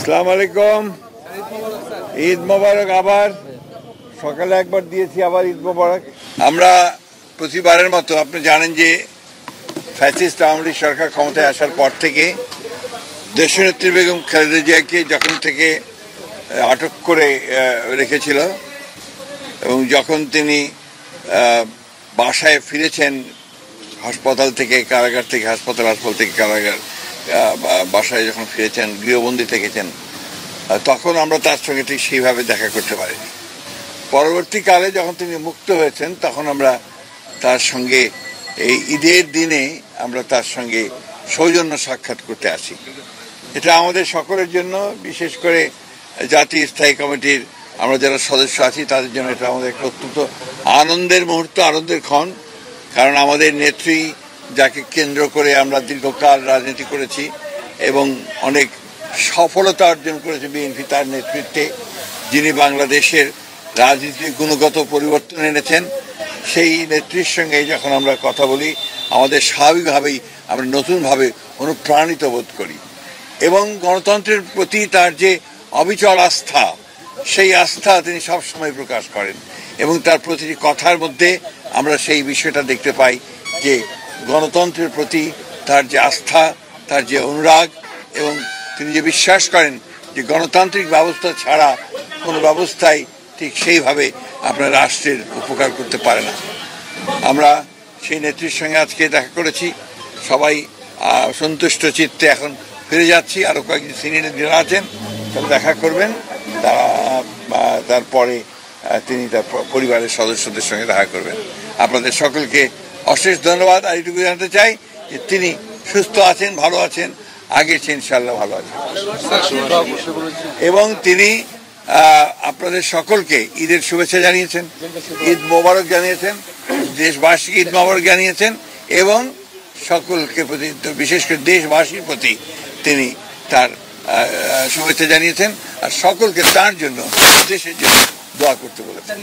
আসসালামু আলাইকুম। ঈদ মোবারক। আবার সকালে একবার দিয়েছি, আবার ঈদ মোবারক। আমরা প্রতিবারের মতো আপনি জানেন যে ফ্যাসিস্ট আওয়ামী লীগ সরকার ক্ষমতায় আসার পর থেকে দেশনেত্রী বেগম খালেদা জিয়াকে যখন থেকে আটক করে রেখেছিল এবং যখন তিনি বাসায় ফিরেছেন হাসপাতাল থেকে, কারাগার থেকে হাসপাতাল, থেকে কারাগার, বাসায় যখন ফিরেছেন, গৃহবন্দী থেকেছেন, তখন আমরা তার সঙ্গে ঠিক সেইভাবে দেখা করতে পারিনি। পরবর্তীকালে যখন তিনি মুক্ত হয়েছেন তখন আমরা তার সঙ্গে এই ঈদের দিনে আমরা তার সঙ্গে সৌজন্য সাক্ষাৎ করতে আসি। এটা আমাদের সকলের জন্য, বিশেষ করে জাতীয় স্থায়ী কমিটির আমরা যারা সদস্য আছি তাদের জন্য এটা আমাদের অত্যন্ত আনন্দের মুহূর্ত, আনন্দের ক্ষণ। কারণ আমাদের নেত্রী, যাকে কেন্দ্র করে আমরা দীর্ঘকাল রাজনীতি করেছি এবং অনেক সফলতা অর্জন করেছে বিএনপি তার নেতৃত্বে, যিনি বাংলাদেশের রাজনীতির গুণগত পরিবর্তন এনেছেন, সেই নেত্রীর সঙ্গে যখন আমরা কথা বলি আমাদের স্বাভাবিকভাবেই আমরা নতুনভাবে অনুপ্রাণিত বোধ করি এবং গণতন্ত্রের প্রতি তার যে অবিচল আস্থা, সেই আস্থা তিনি সবসময় প্রকাশ করেন এবং তার প্রতিটি কথার মধ্যে আমরা সেই বিষয়টা দেখতে পাই যে গণতন্ত্রের প্রতি তার যে আস্থা, তার যে অনুরাগ, এবং তিনি যে বিশ্বাস করেন যে গণতান্ত্রিক ব্যবস্থা ছাড়া কোনো ব্যবস্থাই ঠিক সেইভাবে আপনার রাষ্ট্রের উপকার করতে পারে না। আমরা সেই নেত্রীর সঙ্গে আজকে দেখা করেছি, সবাই সন্তুষ্ট চিত্তে এখন ফিরে যাচ্ছি। আরও কয়েকজন সিনিয়র যারা আছেন তারা দেখা করবেন, তারপরে তিনি তার পরিবারের সদস্যদের সঙ্গে দেখা করবেন। আপনাদের সকলকে অশেষ ধন্যবাদ। আর এইটুকু জানাতে চাই যে তিনি সুস্থ আছেন, ভালো আছেন, আগের চেয়ে ইনশাল্লাহ ভালো আছেন এবং তিনি আপনাদের সকলকে ঈদের শুভেচ্ছা জানিয়েছেন, ঈদ মোবারক জানিয়েছেন, দেশবাসীকে ঈদ মোবারক জানিয়েছেন এবং সকলকে প্রতি, বিশেষ করে দেশবাসীর প্রতি তিনি তার শুভেচ্ছা জানিয়েছেন আর সকলকে তার জন্য, দেশের জন্য দোয়া করতে বলেছেন।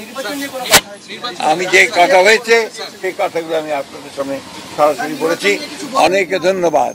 আমি যে কথা হয়েছে সেই কথাগুলো আমি আপনাদের সামনে সরাসরি বলেছি। অনেক ধন্যবাদ।